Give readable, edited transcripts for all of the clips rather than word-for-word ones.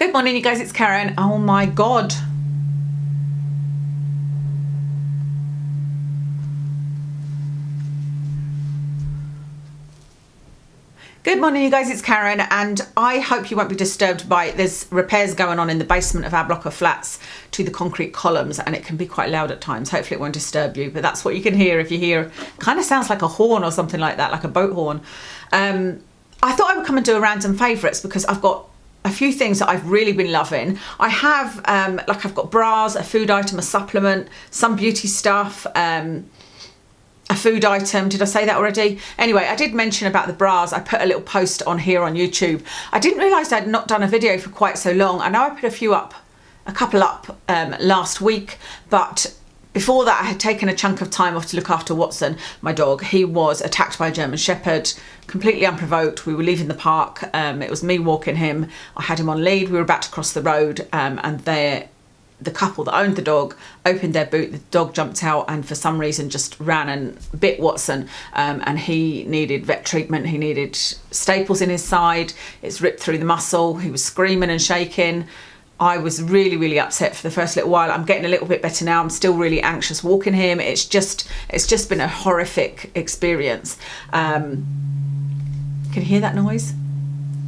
Good morning, you guys, it's Karen. Oh my God. Good morning, you guys, it's Karen, and I hope you won't be disturbed by there's repairs going on in the basement of our block of flats to the concrete columns, and it can be quite loud at times. Hopefully it won't disturb you, but that's what you can hear if you hear, kind of sounds like a horn or something like that, like a boat horn. I thought I would come and do a random favourites because I've got a few things that I've really been loving. I have, I've got bras, a food item, a supplement, some beauty stuff, a food item. Did I say that already? Anyway, I did mention about the bras. I put a little post on here on YouTube. I didn't realise I'd not done a video for quite so long. I know I put a couple up last week, but before that I had taken a chunk of time off to look after Watson, my dog. He was attacked by a German Shepherd, completely unprovoked. We were leaving the park. It was me walking him. I had him on lead. We were about to cross the road, and the couple that owned the dog opened their boot. The dog jumped out and for some reason just ran and bit Watson, and he needed vet treatment. He needed staples in his side. It's ripped through the muscle. He was screaming and shaking. I was really, really upset for the first little while. I'm getting a little bit better now. I'm still really anxious walking him. It's just been a horrific experience. Can you hear that noise?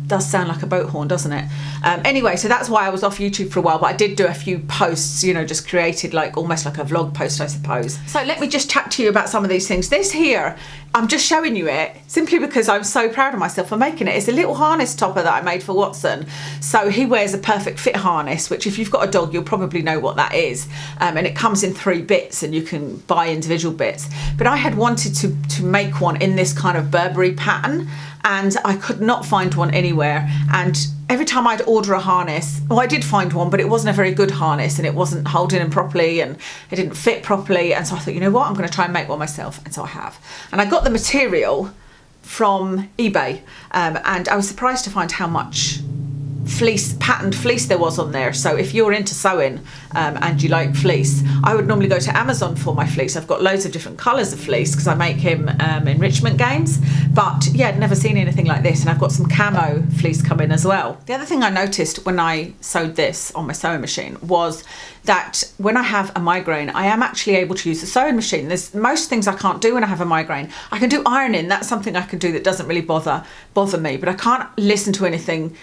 Does sound like a boat horn, doesn't it? Anyway, so that's why I was off YouTube for a while, but I did do a few posts, you know, just created like almost like a vlog post, I suppose. So let me just chat to you about some of these things. This here, I'm just showing you it simply because I'm so proud of myself for making it. It's a little harness topper that I made for Watson. So he wears a perfect fit harness, which if you've got a dog, you'll probably know what that is. And it comes in 3 bits and you can buy individual bits. But I had wanted to make one in this kind of Burberry pattern, and I could not find one anywhere. And every time I'd order a harness, well, I did find one, but it wasn't a very good harness and it wasn't holding in properly and it didn't fit properly. And so I thought, you know what, I'm going to try and make one myself. And so I have. And I got the material from eBay, and I was surprised to find how much patterned fleece there was on there. So if you're into sewing and you like fleece, I would normally go to Amazon for my fleece. I've got loads of different colours of fleece because I make him enrichment games, but yeah, I'd never seen anything like this. And I've got some camo fleece coming as well. The other thing I noticed when I sewed this on my sewing machine was that when I have a migraine, I am actually able to use the sewing machine. There's most things I can't do when I have a migraine. I can do ironing. That's something I can do that doesn't really bother me, but I can't listen to anything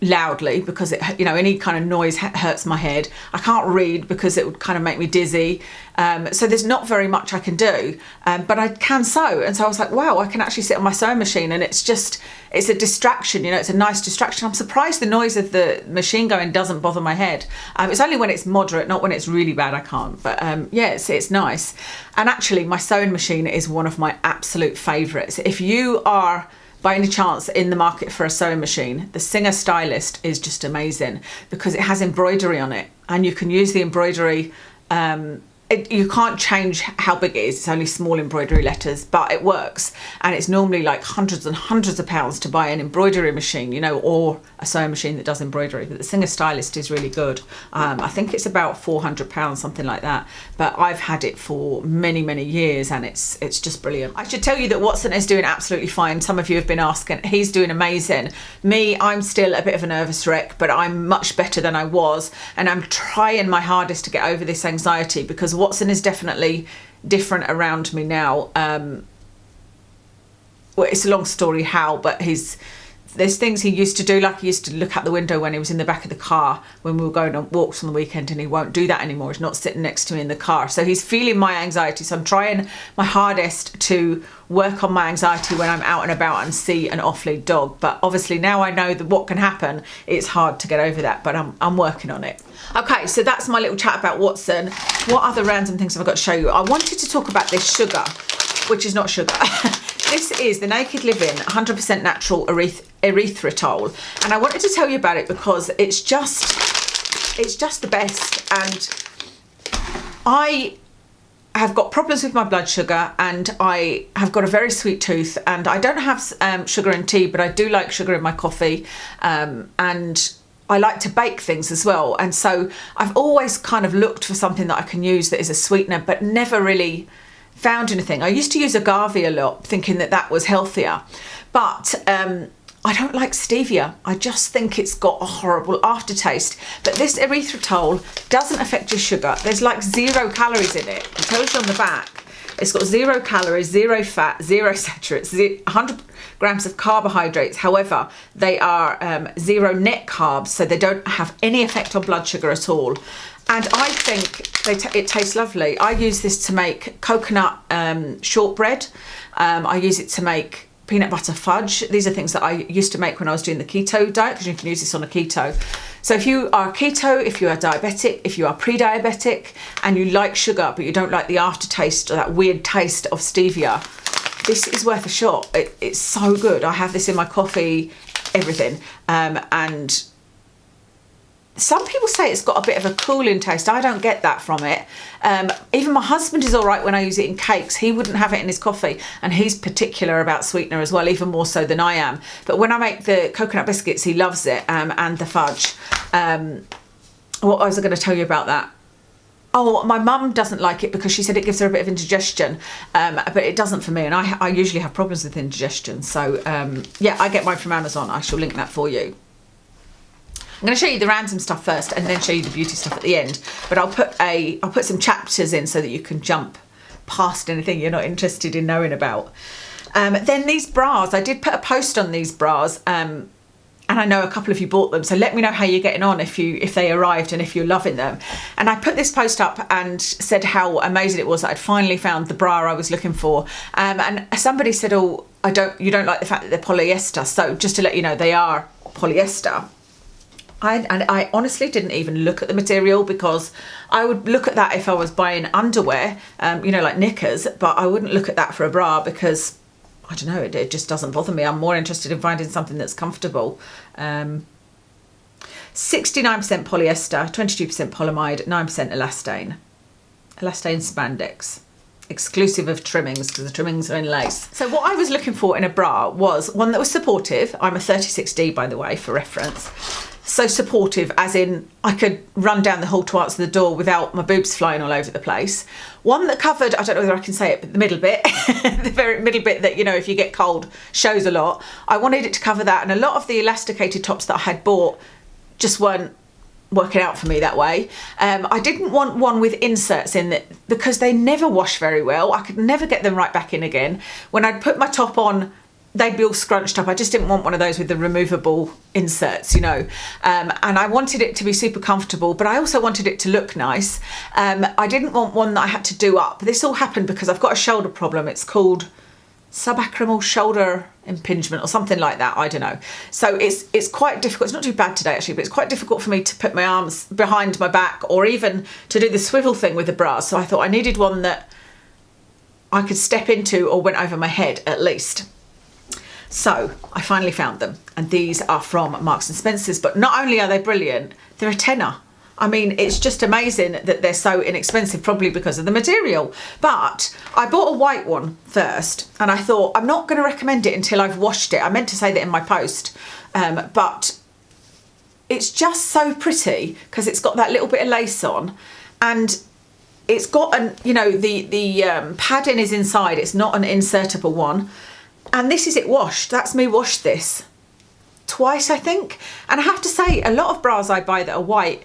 loudly because it, you know, any kind of noise hurts my head. I can't read because it would kind of make me dizzy. So there's not very much I can do, but I can sew. And so I was like, wow, I can actually sit on my sewing machine, and it's a distraction, you know, it's a nice distraction. I'm surprised the noise of the machine going doesn't bother my head. It's only when it's moderate, not when it's really bad, I can't. But yeah, it's nice. And actually my sewing machine is one of my absolute favorites. If you are by any chance in the market for a sewing machine, the Singer Stylist is just amazing because it has embroidery on it, and you can use the embroidery. You can't change how big it is. It's only small embroidery letters, but it works. And it's normally like hundreds and hundreds of pounds to buy an embroidery machine, you know, or a sewing machine that does embroidery. But the Singer Stylist is really good. I think it's about £400, something like that. But I've had it for many, many years, and it's just brilliant. I should tell you that Watson is doing absolutely fine. Some of you have been asking. He's doing amazing. Me, I'm still a bit of a nervous wreck, but I'm much better than I was. And I'm trying my hardest to get over this anxiety because Watson is definitely different around me now. Well, it's a long story how, but there's things he used to do, like he used to look out the window when he was in the back of the car when we were going on walks on the weekend, and he won't do that anymore. He's not sitting next to me in the car. So he's feeling my anxiety. So I'm trying my hardest to work on my anxiety when I'm out and about and see an off-lead dog. But obviously now I know that what can happen, it's hard to get over that, but I'm working on it. Okay, so that's my little chat about Watson. What other random things have I got to show you? I wanted to talk about this sugar, which is not sugar. This is the Naked Living 100% natural erythritol, and I wanted to tell you about it because it's just the best. And I have got problems with my blood sugar, and I have got a very sweet tooth, and I don't have sugar in tea, but I do like sugar in my coffee, and I like to bake things as well. And so I've always kind of looked for something that I can use that is a sweetener, but never really found anything. I used to use agave a lot, thinking that that was healthier, but I don't like stevia. I just think it's got a horrible aftertaste. But this erythritol doesn't affect your sugar. There's like 0 calories in it. It tells you on the back. It's got 0 calories, 0 fat, 0 saturates, 100 grams of carbohydrates. However, they are 0 net carbs, so they don't have any effect on blood sugar at all. And I think it tastes lovely. I use this to make coconut shortbread. I use it to make peanut butter fudge. These are things that I used to make when I was doing the keto diet, because you can use this on a keto. So if you are keto, if you are diabetic, if you are pre-diabetic and you like sugar but you don't like the aftertaste or that weird taste of stevia, this is worth a shot. It's so good. I have this in my coffee, everything. And some people say it's got a bit of a cooling taste. I don't get that from it. Even my husband is all right when I use it in cakes. He wouldn't have it in his coffee, and he's particular about sweetener as well, even more so than I am. But when I make the coconut biscuits, he loves it, and the fudge. What was I going to tell you about that? Oh, my mum doesn't like it because she said it gives her a bit of indigestion, but it doesn't for me, and I usually have problems with indigestion. So yeah, I get mine from Amazon. I shall link that for you. I'm going to show you the random stuff first and then show you the beauty stuff at the end. But I'll put some chapters in so that you can jump past anything you're not interested in knowing about. Then these bras, I did put a post on these bras, and I know a couple of you bought them, so let me know how you're getting on if they arrived and if you're loving them. And I put this post up and said how amazing it was that I'd finally found the bra I was looking for. And somebody said, "Oh, you don't like the fact that they're polyester." So just to let you know, they are polyester. I honestly didn't even look at the material, because I would look at that if I was buying underwear, you know, like knickers, but I wouldn't look at that for a bra because, I don't know, it just doesn't bother me. I'm more interested in finding something that's comfortable. 69% polyester, 22% polyamide, 9% elastane. Elastane spandex. Exclusive of trimmings, because the trimmings are in lace. So what I was looking for in a bra was one that was supportive. I'm a 36D, by the way, for reference. So supportive, as in I could run down the hall to answer the door without my boobs flying all over the place. One that covered, I don't know whether I can say it, but the middle bit, the very middle bit that, you know, if you get cold, shows a lot. I wanted it to cover that, and a lot of the elasticated tops that I had bought just weren't working out for me that way. I didn't want one with inserts in it because they never wash very well. I could never get them right back in again. When I'd put my top on, they'd be all scrunched up. I just didn't want one of those with the removable inserts, you know. And I wanted it to be super comfortable, but I also wanted it to look nice. I didn't want one that I had to do up. This all happened because I've got a shoulder problem. It's called subacromial shoulder impingement or something like that. I don't know. So it's quite difficult. It's not too bad today actually, but it's quite difficult for me to put my arms behind my back or even to do the swivel thing with the bra. So I thought I needed one that I could step into or went over my head at least. So I finally found them, and these are from Marks and Spencer's, but not only are they brilliant, they're a tenner. I mean, it's just amazing that they're so inexpensive, probably because of the material. But I bought a white one first, and I thought I'm not going to recommend it until I've washed it. I meant to say that in my post, but it's just so pretty because it's got that little bit of lace on, and it's got an, you know, the padding is inside. It's not an insertable one. And this is it washed. That's me washed this twice, I think. And I have to say, a lot of bras I buy that are white,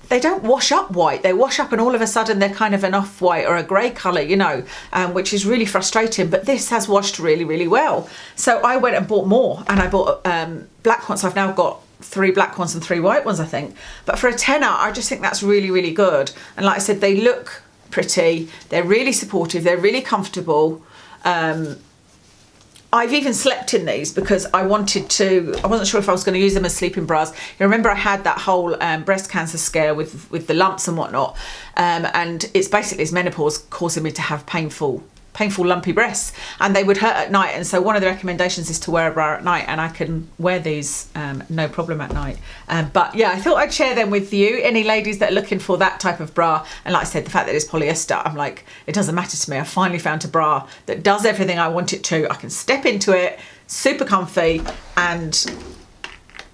they don't wash up white. They wash up and all of a sudden they're kind of an off-white or a grey colour, you know, which is really frustrating. But this has washed really, really well. So I went and bought more, and I bought black ones. I've now got 3 black ones and 3 white ones, I think. But for a tenner, I just think that's really, really good. And like I said, they look pretty. They're really supportive. They're really comfortable. I've even slept in these because I wasn't sure if I was going to use them as sleeping bras. You remember I had that whole breast cancer scare with the lumps and whatnot, and it's menopause causing me to have painful lumpy breasts, and they would hurt at night. And so one of the recommendations is to wear a bra at night, and I can wear these no problem at night. But yeah, I thought I'd share them with you, any ladies that are looking for that type of bra. And like I said, the fact that it's polyester, I'm like, it doesn't matter to me. I finally found a bra that does everything I want it to. I can step into it, super comfy, and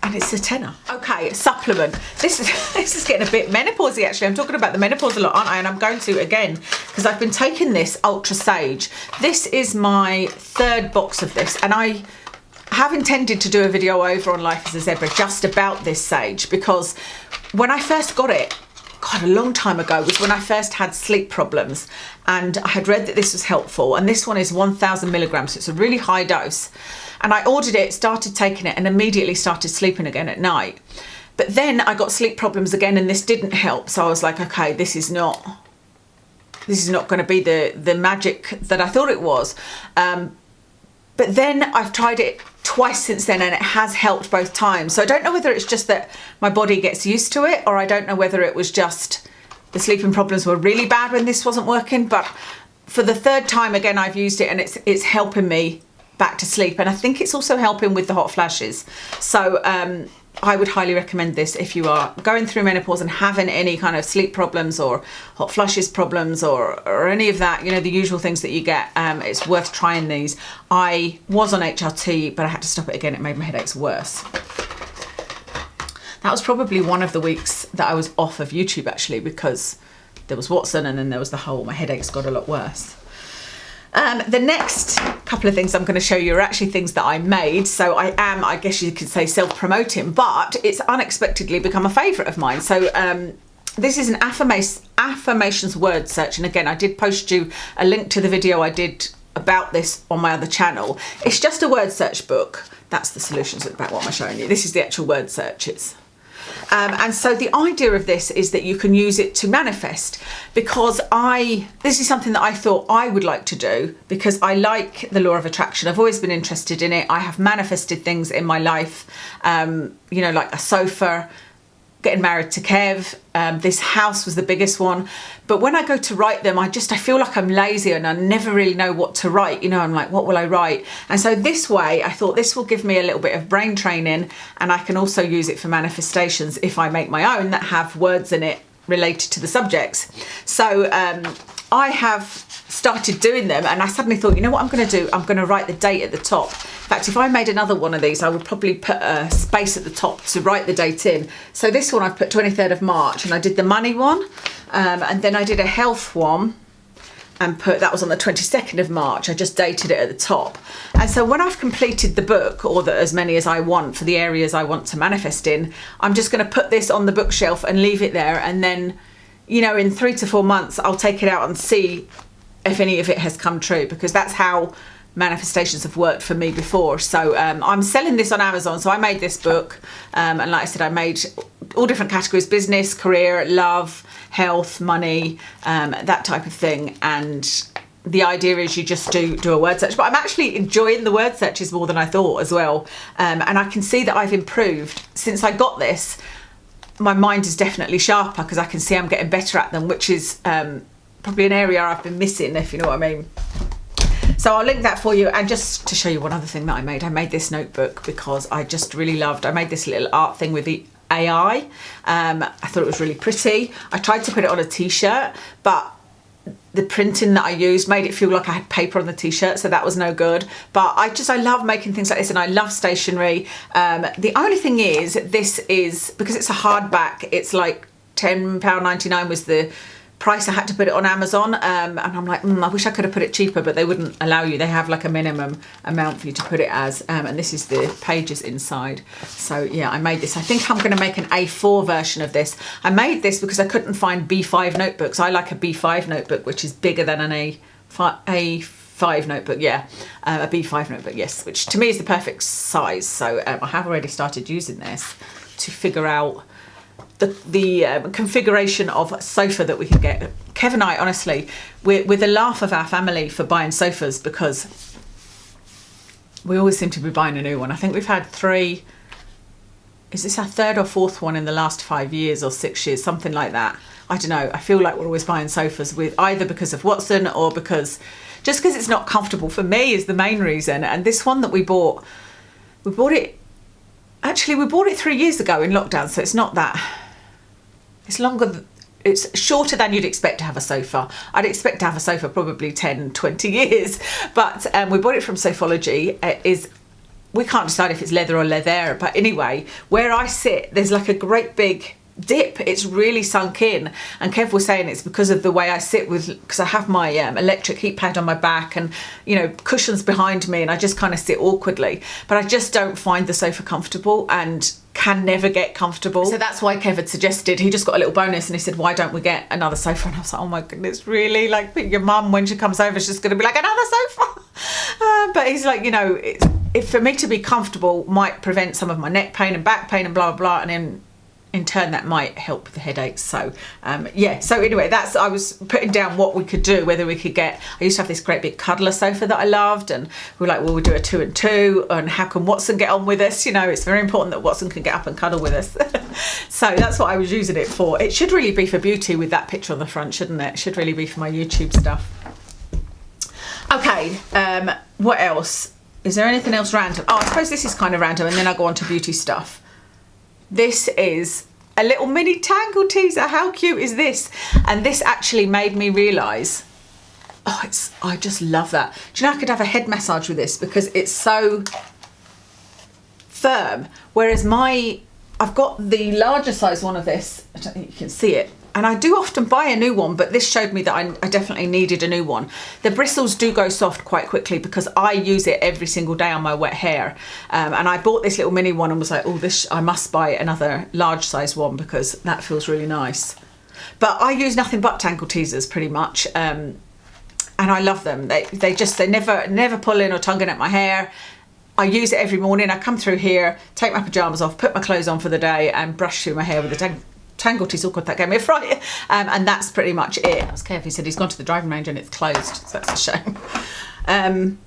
it's a tenner. Okay, supplement. This is getting a bit menopausey actually. I'm talking about the menopause a lot, aren't I? And I'm going to again because I've been taking this Ultra Sage. This is my 3rd box of this, and I have intended to do a video over on Life as a Zebra just about this sage, because when I first got it, God, a long time ago, was when I first had sleep problems, and I had read that this was helpful, and this one is 1000 milligrams, so it's a really high dose. And I ordered it, started taking it, and immediately started sleeping again at night. But then I got sleep problems again, and this didn't help. So I was like, okay, this is not going to be the magic that I thought it was. But then I've tried it twice since then, and it has helped both times. So I don't know whether it's just that my body gets used to it, or I don't know whether it was just the sleeping problems were really bad when this wasn't working. But for the third time again, I've used it, and it's helping me back to sleep. And I think it's also helping with the hot flashes. So I would highly recommend this if you are going through menopause and having any kind of sleep problems or hot flushes problems or any of that, you know, the usual things that you get. It's worth trying these. I was on HRT, but I had to stop it again. It made my headaches worse. That was probably one of the weeks that I was off of YouTube, actually, because there was Watson, and then there was the whole, my headaches got a lot worse. The next couple of things I'm going to show you are actually things that I made. So I am, I guess you could say, self-promoting, but it's unexpectedly become a favourite of mine. So this is an Affirmations word search. And again, I did post you a link to the video I did about this on my other channel. It's just a word search book. That's the solutions at the back, what I'm showing you. This is the actual word searches. And so the idea of this is that you can use it to manifest, because this is something that I thought I would like to do, because I like the law of attraction. I've always been interested in it. I have manifested things in my life, you know, like a sofa, getting married to Kev. This house was the biggest one. But when I go to write them, I feel like I'm lazy and I never really know what to write. You know, I'm like, what will I write? And so this way, I thought this will give me a little bit of brain training, and I can also use it for manifestations if I make my own that have words in it related to the subjects. So I have started doing them, and I suddenly thought, you know what I'm going to do? I'm going to write the date at the top. In fact, if I made another one of these, I would probably put a space at the top to write the date in. So this one I've put 23rd of March, and I did the money one, and then I did a health one and that was on the 22nd of March. I just dated it at the top. And so when I've completed the book, or as many as I want for the areas I want to manifest in, I'm just going to put this on the bookshelf and leave it there, and then, you know, in 3 to 4 months I'll take it out and see if any of it has come true, because that's how manifestations have worked for me before. So I'm selling this on Amazon. So I made this book, and like I said, I made all different categories: business, career, love, health, money, that type of thing. And the idea is you just do a word search, but I'm actually enjoying the word searches more than I thought as well. And I can see that I've improved since I got this. My mind is definitely sharper, because I can see I'm getting better at them, which is probably an area I've been missing, if you know what I mean. So I'll link that for you. And just to show you one other thing that I made this notebook because I just really loved. I made this little art thing with the AI. I thought it was really pretty. I tried to put it on a t-shirt, but the printing that I used made it feel like I had paper on the t-shirt, so that was no good. But I love making things like this, and I love stationery. The only thing is, this is, because it's a hardback, it's like £10.99 was the price I had to put it on Amazon, and I'm like, I wish I could have put it cheaper, but they wouldn't allow you. They have like a minimum amount for you to put it as, and this is the pages inside. So yeah, I made this. I think I'm going to make an A4 version of this. I made this because I couldn't find B5 notebooks. I like a B5 notebook, which is bigger than an A5 notebook. Yeah, a B5 notebook, yes, which to me is the perfect size. So I have already started using this to figure out the configuration of sofa that we can get. Kev and I, honestly, we're the laugh of our family for buying sofas, because we always seem to be buying a new one. I think we've had 3, is this our 3rd or 4th one in the last 5 years or 6 years, something like that. I don't know. I feel like we're always buying sofas, with either because of Watson or because it's not comfortable for me is the main reason. And this one that we bought it 3 years ago in lockdown, so it's not that. It's longer, it's shorter than you'd expect to have a sofa. I'd expect to have a sofa probably 10, 20 years, but we bought it from Sofology. We can't decide if it's leather or leather, but anyway, where I sit, there's like a great big dip. It's really sunk in, and Kev was saying it's because of the way I sit because I have my electric heat pad on my back and, you know, cushions behind me, and I just kind of sit awkwardly. But I just don't find the sofa comfortable and can never get comfortable. So that's why Kev had suggested, he just got a little bonus and he said, why don't we get another sofa? And I was like, oh my goodness, really? Like, your mum, when she comes over, she's just going to be like, another sofa? But he's like, you know, for me to be comfortable might prevent some of my neck pain and back pain and blah, blah, blah. And then in turn that might help with the headaches. So yeah, so anyway, I was putting down what we could do, whether we could get, I used to have this great big cuddler sofa that I loved, and we were like, well, we'll do a 2 and 2, and how can Watson get on with us? You know, it's very important that Watson can get up and cuddle with us. So that's what I was using it for. It should really be for beauty with that picture on the front, shouldn't it? It should really be for my YouTube stuff. Okay, what else? Is there anything else random? Oh, I suppose this is kind of random, and then I go on to beauty stuff. This is a little mini tangle teaser. How cute is this? And this actually made me realise, I just love that. Do you know I could have a head massage with this because it's so firm. Whereas I've got the larger size one of this. I don't think you can see it. And I do often buy a new one, but this showed me that I definitely needed a new one. The bristles do go soft quite quickly because I use it every single day on my wet hair. And I bought this little mini one and was like, oh, I must buy another large size one because that feels really nice. But I use nothing but tangle teasers pretty much. And I love them. They never pull in or tongue in at my hair. I use it every morning. I come through here, take my pajamas off, put my clothes on for the day and brush through my hair with a tangle teaser. Oh God, that gave me a fright. And that's pretty much it. That's Kev. He said he's gone to the driving range and it's closed, so that's a shame.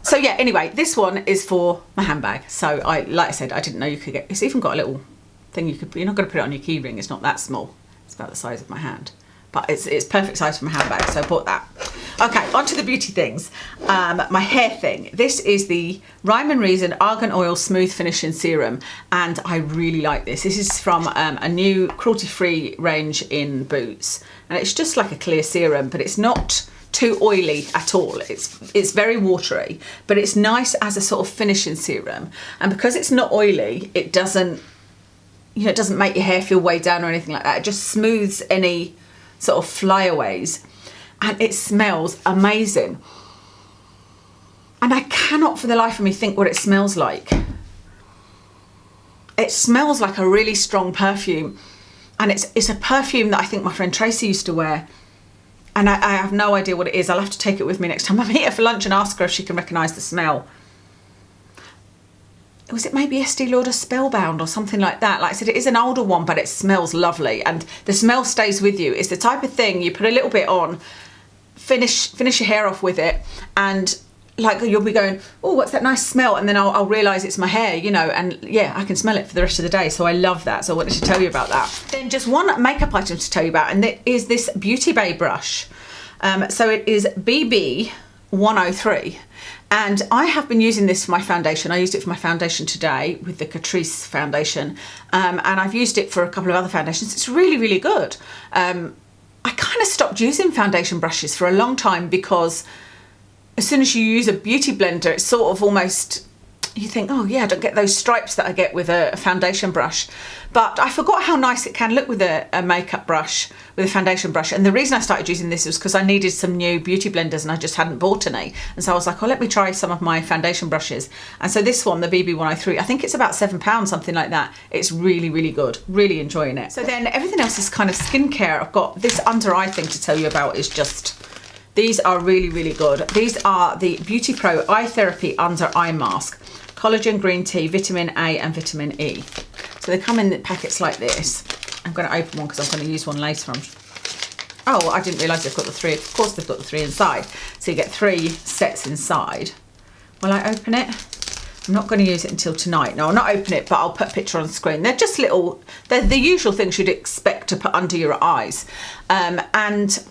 So yeah, anyway, this one is for my handbag. So like I said, I didn't know you could get, it's even got a little thing you're not going to put it on your key ring. It's not that small. It's about the size of my hand. But it's perfect size for my handbag, so I bought that. Okay, on to the beauty things. My hair thing. This is the Rhyme and Reason Argan Oil Smooth Finishing Serum, and I really like this. This is from a new cruelty-free range in Boots, and it's just like a clear serum, but it's not too oily at all. It's very watery, but it's nice as a sort of finishing serum, and because it's not oily, it doesn't make your hair feel weighed down or anything like that. It just smooths any sort of flyaways, and it smells amazing. And I cannot for the life of me think what it smells like. It smells like a really strong perfume, and it's a perfume that I think my friend Tracy used to wear, and I have no idea what it is. I'll have to take it with me next time I meet her for lunch and ask her if she can recognise the smell. Was it maybe Estee Lauder Spellbound or something like that? Like I said, it is an older one, but it smells lovely, and the smell stays with you. It's the type of thing you put a little bit on, finish your hair off with it, and like you'll be going, oh, what's that nice smell? And then I'll realise it's my hair, you know, and yeah, I can smell it for the rest of the day. So I love that. So I wanted to tell you about that. Then just one makeup item to tell you about, and that is this Beauty Bay brush. So it is BB 103. And I have been using this for my foundation. I used it for my foundation today with the Catrice foundation. And I've used it for a couple of other foundations. It's really, really good. I kind of stopped using foundation brushes for a long time because as soon as you use a beauty blender, it's sort of almost, you think, oh yeah, I don't get those stripes that I get with a foundation brush. But I forgot how nice it can look with a makeup brush, with a foundation brush. And the reason I started using this was because I needed some new beauty blenders and I just hadn't bought any. And so I was like, oh, let me try some of my foundation brushes. And so this one, the BB 103, I think it's about £7, something like that. It's really, really good. Really enjoying it. So then everything else is kind of skincare. I've got this under eye thing to tell you about. Is just, these are really, really good. These are the Beauty Pro Eye Therapy Under Eye Mask. Collagen, green tea, vitamin A and vitamin E. So they come in packets like this. I'm going to open one because I'm going to use one later on. Oh, I didn't realise they've got the three. Of course they've got the three inside. So you get 3 sets inside. Will I open it? I'm not going to use it until tonight. No, I'll not open it, but I'll put a picture on screen. They're just little, they're the usual things you'd expect to put under your eyes. And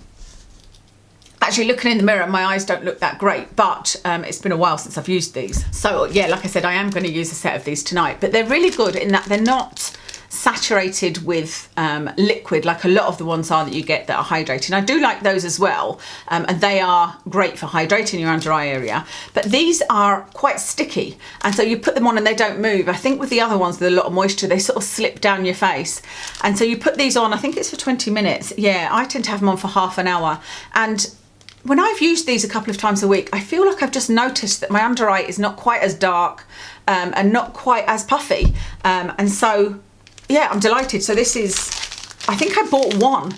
actually looking in the mirror, my eyes don't look that great, but it's been a while since I've used these. So yeah, like I said, I am going to use a set of these tonight, but they're really good in that they're not saturated with liquid, like a lot of the ones are that you get that are hydrating. I do like those as well, and they are great for hydrating your under eye area, but these are quite sticky, and so you put them on and they don't move. I think with the other ones with a lot of moisture, they sort of slip down your face, and so you put these on, I think it's for 20 minutes. Yeah, I tend to have them on for half an hour, and when I've used these a couple of times a week, I feel like I've just noticed that my under eye is not quite as dark and not quite as puffy, and so yeah, I'm delighted. So this is, I think I bought one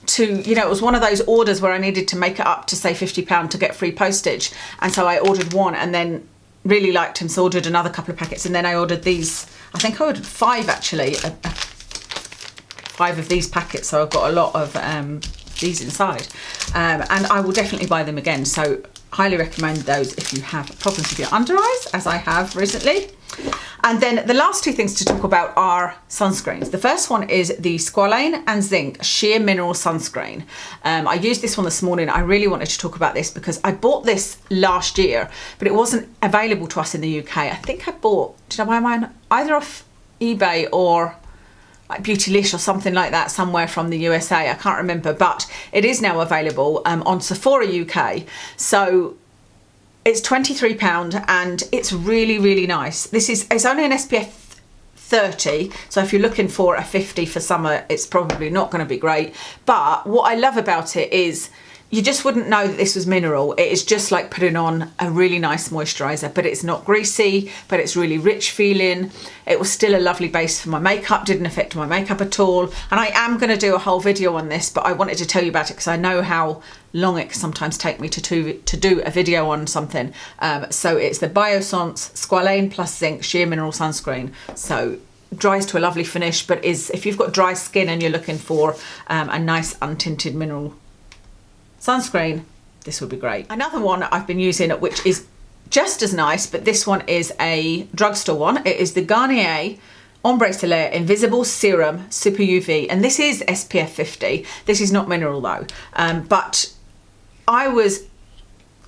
to, you know, it was one of those orders where I needed to make it up to say £50 to get free postage, and so I ordered one and then really liked them, so ordered another couple of packets, and then I ordered these, I think I ordered 5 actually, 5 of these packets, so I've got a lot of these inside, and I will definitely buy them again. So highly recommend those if you have problems with your under eyes, as I have recently. And then the last 2 things to talk about are sunscreens. The first one is the Squalane and Zinc Sheer Mineral Sunscreen. I used this one this morning. I really wanted to talk about this because I bought this last year, but it wasn't available to us in the UK. I think I bought, did I buy mine either off eBay or like Beautylish or something like that, somewhere from the USA, I can't remember, but it is now available on Sephora UK. So it's £23 and it's really, really nice. It's only an SPF 30, so if you're looking for a 50 for summer, it's probably not going to be great. But what I love about it is you just wouldn't know that this was mineral. It is just like putting on a really nice moisturiser, but it's not greasy, but it's really rich feeling. It was still a lovely base for my makeup, didn't affect my makeup at all. And I am going to do a whole video on this, but I wanted to tell you about it because I know how long it can sometimes take me to do a video on something. So it's the Biossance Squalane plus Zinc Sheer Mineral Sunscreen. So dries to a lovely finish, but if you've got dry skin and you're looking for a nice untinted mineral sunscreen, this would be great. Another one I've been using, which is just as nice, but this one is a drugstore one. It is the Garnier Ombre Soleil Invisible Serum Super UV, and this is SPF 50. This is not mineral though, but I was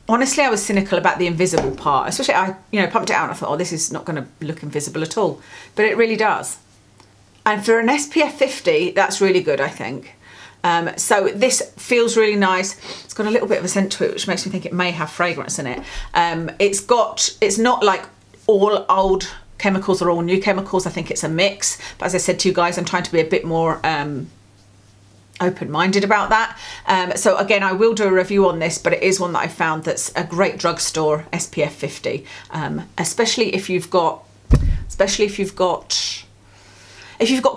cynical about the invisible part, especially I pumped it out and I thought, oh, this is not going to look invisible at all, but it really does. And for an SPF 50, that's really good, I think. So this feels really nice. It's got a little bit of a scent to it, which makes me think it may have fragrance in it. It's not like all old chemicals or all new chemicals. I think it's a mix. But as I said to you guys, I'm trying to be a bit more open-minded about that. So again, I will do a review on this, but it is one that I found that's a great drugstore SPF 50, especially if you've got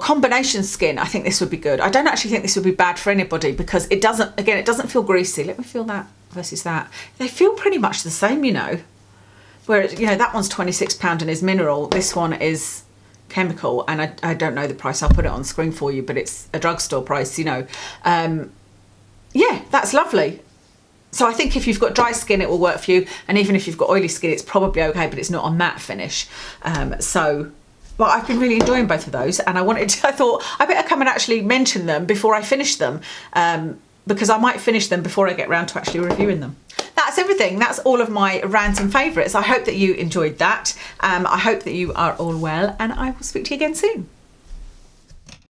combination skin. I think this would be good. I don't actually think this would be bad for anybody because it doesn't feel greasy. Let me feel that versus that. They feel pretty much the same, whereas, that one's £26 and is mineral. This one is chemical, and I don't know the price. I'll put it on screen for you, but it's a drugstore price, Yeah, that's lovely. So I think if you've got dry skin, it will work for you. And even if you've got oily skin, it's probably okay, but it's not a matte finish. But I've been really enjoying both of those, and I thought I better come and actually mention them before I finish them, because I might finish them before I get round to actually reviewing them. That's everything. That's all of my rants and favourites. I hope that you enjoyed that. I hope that you are all well, and I will speak to you again soon.